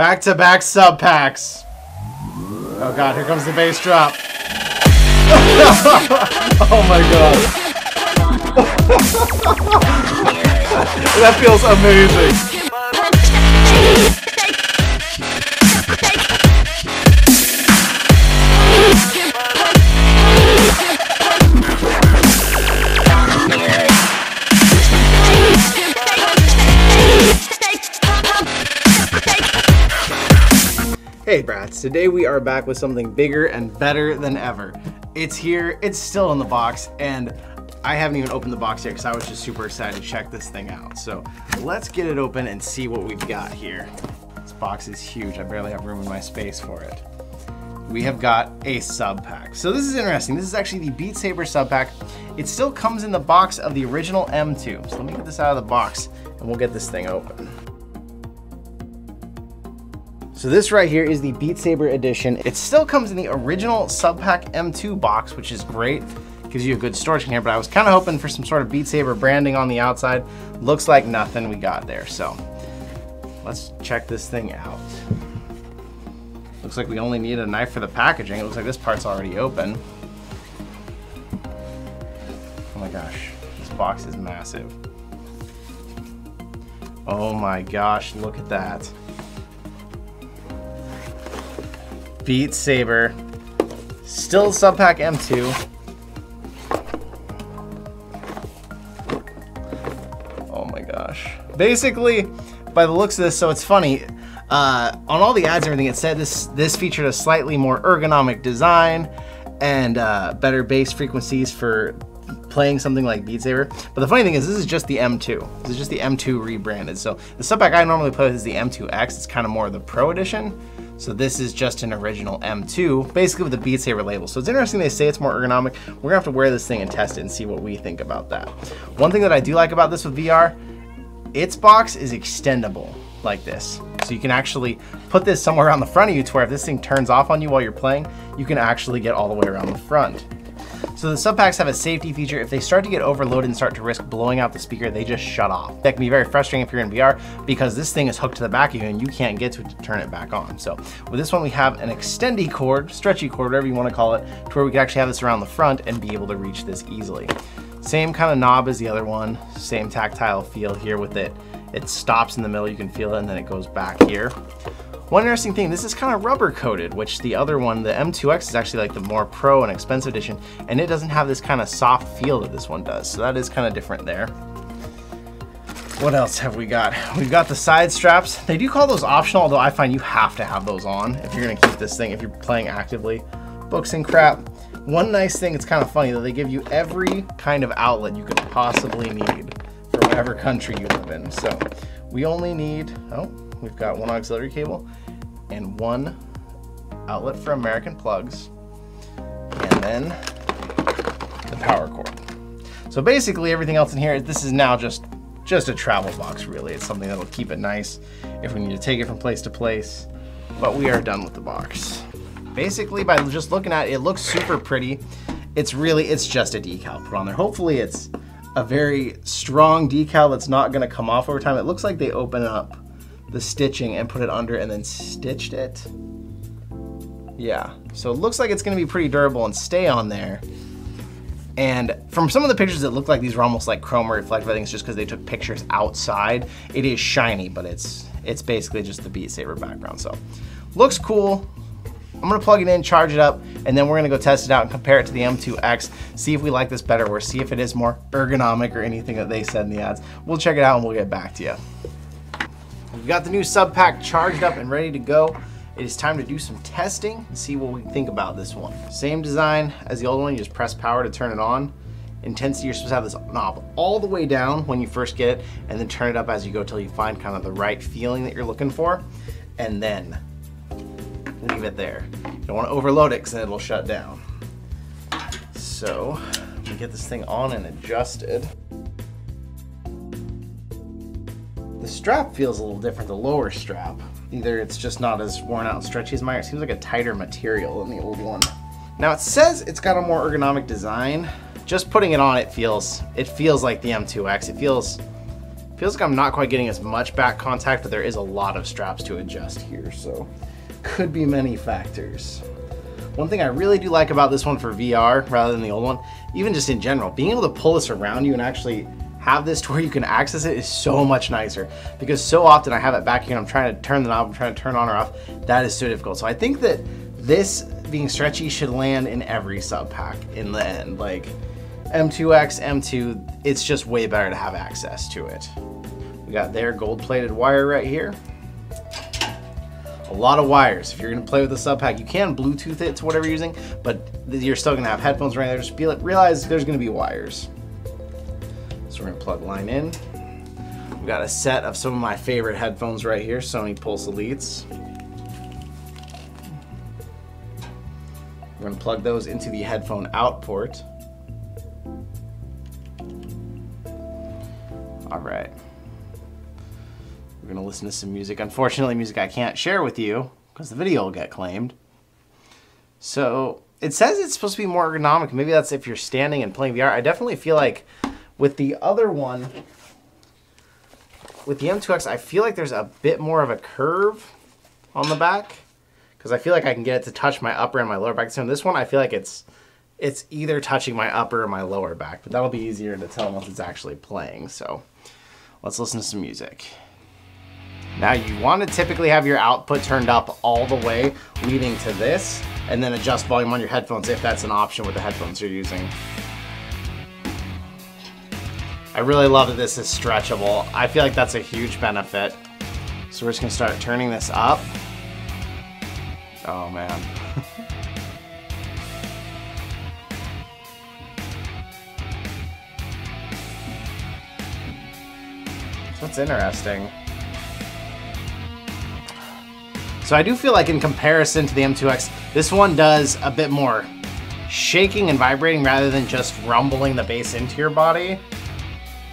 Back-to-back sub packs. Oh god, here comes the bass drop. Oh my god. That feels amazing. Hey brats, today we are back with something bigger and better than ever. It's here, it's still in the box, and I haven't even opened the box yet because I was just super excited to check this thing out. So let's get it open and see what we've got here. This box is huge, I barely have room in my space for it. We have got a sub pack. So this is interesting, this is actually the Beat Saber Subpac. It still comes in the box of the original M2. So let me get this out of the box and we'll get this thing open. So this right here is the Beat Saber Edition. It still comes in the original Subpac M2 box, which is great. Gives you a good storage in here, but I was kind of hoping for some sort of Beat Saber branding on the outside. Looks like nothing we got there, so let's check this thing out. Looks like we only need a knife for the packaging. It looks like this part's already open. Oh my gosh, this box is massive. Oh my gosh, look at that. Beat Saber, still Subpac M2. Oh my gosh. Basically, by the looks of this, so it's funny, on all the ads and everything, it said this featured a slightly more ergonomic design and better bass frequencies for playing something like Beat Saber. But the funny thing is, this is just the M2. This is just the M2 rebranded. So the Subpac I normally play with is the M2X. It's kind of more of the Pro Edition. So this is just an original M2, basically with the Beat Saber label. So it's interesting they say it's more ergonomic. We're gonna have to wear this thing and test it and see what we think about that. One thing that I do like about this with VR, its box is extendable like this. So you can actually put this somewhere around the front of you to where if this thing turns off on you while you're playing, you can actually get all the way around the front. So the Subpacs have a safety feature. If they start to get overloaded and start to risk blowing out the speaker, they just shut off. That can be very frustrating if you're in VR because this thing is hooked to the back of you and you can't get to it to turn it back on. So with this one, we have an extendy cord, stretchy cord, whatever you want to call it, to where we can actually have this around the front and be able to reach this easily. Same kind of knob as the other one, same tactile feel here with it. It stops in the middle, you can feel it, and then it goes back here. One interesting thing, this is kind of rubber coated, which the other one, the M2X, is actually like the more pro and expensive edition, and it doesn't have this kind of soft feel that this one does. So that is kind of different there. What else have we got? We've got the side straps. They do call those optional, although I find you have to have those on if you're gonna keep this thing, if you're playing actively. Books and crap. One nice thing, it's kind of funny though, they give you every kind of outlet you could possibly need for whatever country you live in. So we only need, we've got one auxiliary cable and one outlet for American plugs, and then the power cord. So basically everything else in here, this is now just a travel box really. It's something that'll keep it nice if we need to take it from place to place, but we are done with the box. Basically by just looking at it, it looks super pretty. It's just a decal put on there. Hopefully it's a very strong decal that's not gonna come off over time. It looks like they open up the stitching and put it under and then stitched it. Yeah, so it looks like it's gonna be pretty durable and stay on there. And from some of the pictures, it looked like these were almost like chrome or reflective. I think it's just because they took pictures outside. It is shiny, but it's basically just the Beat Saber background. So looks cool. I'm gonna plug it in, charge it up, and then we're gonna go test it out and compare it to the M2X, see if we like this better or see if it is more ergonomic or anything that they said in the ads. We'll check it out and we'll get back to you. We've got the new Subpac charged up and ready to go. It is time to do some testing and see what we think about this one. Same design as the old one, you just press power to turn it on. Intensity, you're supposed to have this knob all the way down when you first get it, and then turn it up as you go till you find kind of the right feeling that you're looking for, and then leave it there. You don't want to overload it because then it'll shut down. So, we get this thing on and adjusted. The strap feels a little different, the lower strap. Either it's just not as worn out and stretchy as mine, or it seems like a tighter material than the old one. Now it says it's got a more ergonomic design. Just putting it on, it feels like the M2X. It feels Feels like I'm not quite getting as much back contact, but there is a lot of straps to adjust here, so could be many factors. One thing I really do like about this one for VR rather than the old one, even just in general, being able to pull this around you and actually have this to where you can access it is so much nicer, because so often I have it back here and I'm trying to turn the knob, I'm trying to turn on or off. That is so difficult. So I think that this being stretchy should land in every sub pack in the end. Like M2X, M2, it's just way better to have access to it. We got their gold-plated wire right here. A lot of wires. If you're gonna play with the sub pack, you can Bluetooth it to whatever you're using, but you're still gonna have headphones right there. Just realize there's gonna be wires. So we're gonna plug line in. We've got a set of some of my favorite headphones right here, Sony Pulse Elites. We're gonna plug those into the headphone out port. All right. We're gonna listen to some music. Unfortunately, music I can't share with you because the video will get claimed. So it says it's supposed to be more ergonomic. Maybe that's if you're standing and playing VR. I definitely feel like with the other one, with the M2X, I feel like there's a bit more of a curve on the back because I feel like I can get it to touch my upper and my lower back. So in this one, I feel like it's either touching my upper or my lower back, but that'll be easier to tell once it's actually playing. So let's listen to some music. Now you want to typically have your output turned up all the way leading to this, and then adjust volume on your headphones if that's an option with the headphones you're using. I really love that this is stretchable. I feel like that's a huge benefit. So we're just gonna start turning this up. Oh man. So that's interesting. So I do feel like in comparison to the M2X, this one does a bit more shaking and vibrating rather than just rumbling the bass into your body.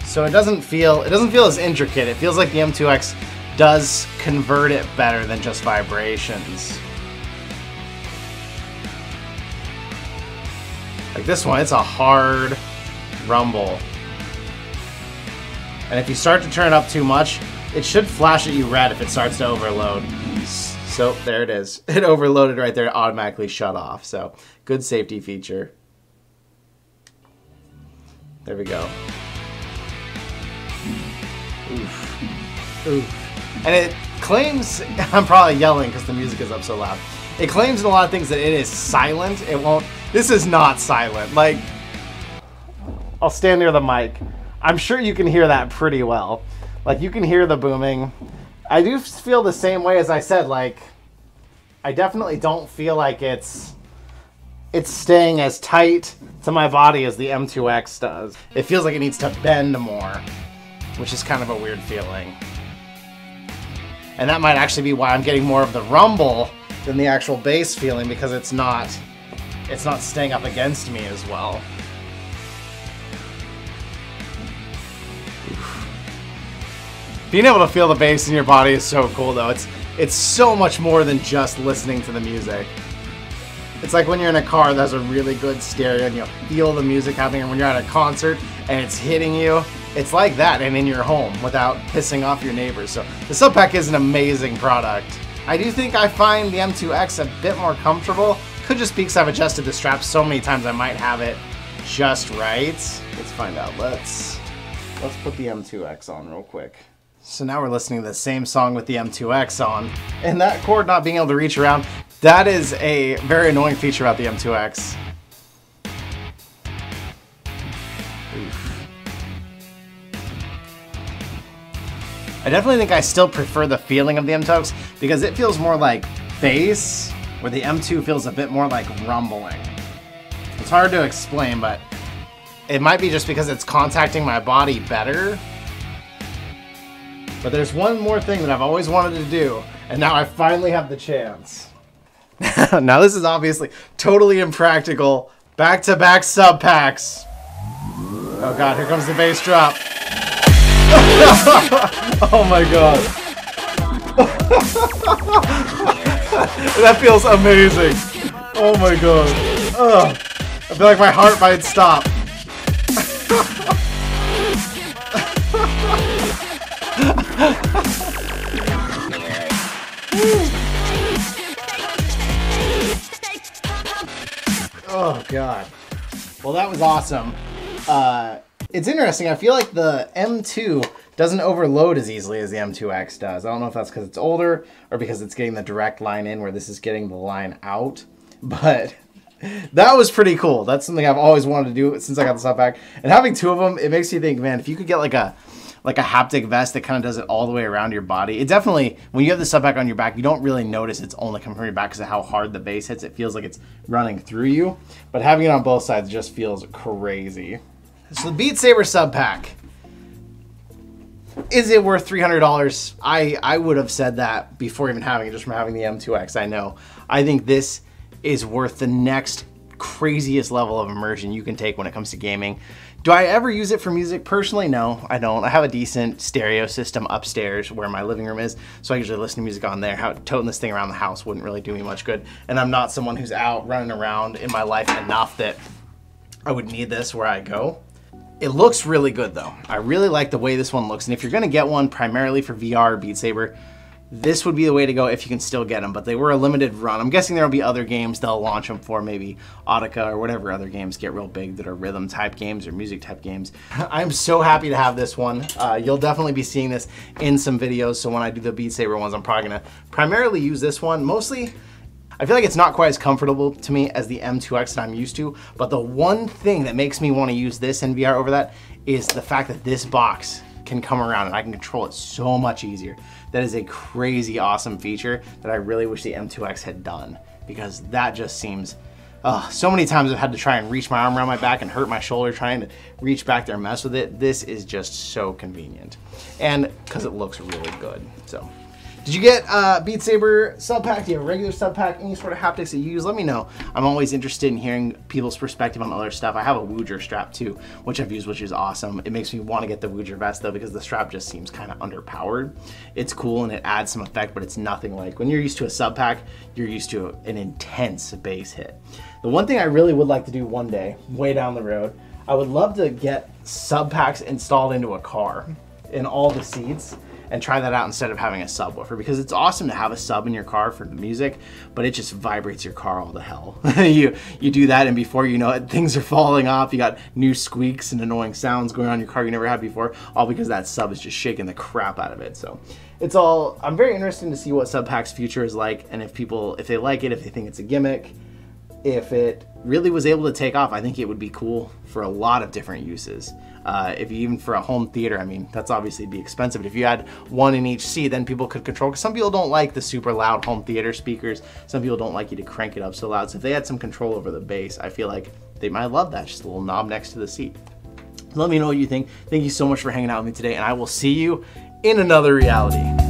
So it doesn't feel as intricate. It feels like the M2X does convert it better than just vibrations. Like this one, it's a hard rumble. And if you start to turn it up too much, it should flash at you red if it starts to overload. So there it is. It overloaded right there. It automatically shut off. So good safety feature. There we go. Oof. Oof. And it claims, I'm probably yelling because the music is up so loud. It claims in a lot of things that it is silent. It won't, this is not silent. Like, I'll stand near the mic. I'm sure you can hear that pretty well. Like you can hear the booming. I do feel the same way as I said, like, I definitely don't feel like it's staying as tight to my body as the M2X does. It feels like it needs to bend more, which is kind of a weird feeling. And that might actually be why I'm getting more of the rumble than the actual bass feeling, because it's not staying up against me as well. Being able to feel the bass in your body is so cool though. It's so much more than just listening to the music. It's like when you're in a car that has a really good stereo and you feel the music happening, or when you're at a concert and it's hitting you. It's like that and in your home without pissing off your neighbors. So the Subpac is an amazing product. I do think I find the M2X a bit more comfortable. Could just be because I've adjusted the straps so many times I might have it just right. Let's find out. Let's put the M2X on real quick. So now we're listening to the same song with the M2X on, and that cord not being able to reach around, that is a very annoying feature about the M2X. Oof. I definitely think I still prefer the feeling of the M2X because it feels more like bass, where the M2 feels a bit more like rumbling. It's hard to explain, but it might be just because it's contacting my body better. But there's one more thing that I've always wanted to do, and now I finally have the chance. Now this is obviously totally impractical. Back-to-back sub packs. Oh god, here comes the bass drop. Oh my god. That feels amazing. Oh my god. Ugh. I feel like my heart might stop. Oh God. Well, that was awesome. It's interesting. I feel like the M2 doesn't overload as easily as the M2X does. I don't know if that's because it's older or because it's getting the direct line in where this is getting the line out, but that was pretty cool. That's something I've always wanted to do since I got the Subpac. And having two of them, it makes you think, man, if you could get like a haptic vest that kind of does it all the way around your body. It definitely, when you have the Subpac on your back, you don't really notice it's only coming from your back because of how hard the bass hits. It feels like it's running through you, but having it on both sides just feels crazy. So the Beat Saber Subpac, is it worth $300? I would have said that before even having it, just from having the M2X, I know. I think this is worth the next craziest level of immersion you can take when it comes to gaming. Do I ever use it for music? Personally, no, I don't. I have a decent stereo system upstairs where my living room is, so I usually listen to music on there. Toting this thing around the house wouldn't really do me much good. And I'm not someone who's out running around in my life enough that I would need this where I go. It looks really good though. I really like the way this one looks. And if you're gonna get one primarily for VR or Beat Saber, this would be the way to go if you can still get them, but they were a limited run. I'm guessing there'll be other games they'll launch them for, maybe Audica or whatever other games get real big that are rhythm type games or music type games. I'm so happy to have this one. You'll definitely be seeing this in some videos, so when I do the Beat Saber ones, I'm probably gonna primarily use this one. Mostly, I feel like it's not quite as comfortable to me as the M2X that I'm used to, but the one thing that makes me want to use this in VR over that is the fact that this box can come around and I can control it so much easier. That is a crazy awesome feature that I really wish the M2X had done, because that just seems, so many times I've had to try and reach my arm around my back and hurt my shoulder trying to reach back there and mess with it. This is just so convenient, and because it looks really good. So did you get Beat Saber Subpac? Do you have a regular Subpac? Any sort of haptics that you use? Let me know. I'm always interested in hearing people's perspective on other stuff. I have a Wooger strap too, which I've used, which is awesome. It makes me want to get the Wooger vest though, because the strap just seems kind of underpowered. It's cool and it adds some effect, but it's nothing like when you're used to a Subpac, you're used to an intense bass hit. The one thing I really would like to do one day, way down the road, I would love to get Subpacs installed into a car in all the seats and try that out instead of having a subwoofer, because it's awesome to have a sub in your car for the music, but it just vibrates your car all to hell. you do that and before you know it, things are falling off. You got new squeaks and annoying sounds going on in your car you never had before, all because that sub is just shaking the crap out of it. So it's all, I'm very interested to see what Subpac's future is like, and if they like it, if they think it's a gimmick, if it really was able to take off. I think it would be cool for a lot of different uses. If you, even for a home theater, I mean, that's obviously be expensive, but if you had one in each seat, then people could control, because some people don't like the super loud home theater speakers. Some people don't like you to crank it up so loud. So if they had some control over the bass, I feel like they might love that, just a little knob next to the seat. Let me know what you think. Thank you so much for hanging out with me today, and I will see you in another reality.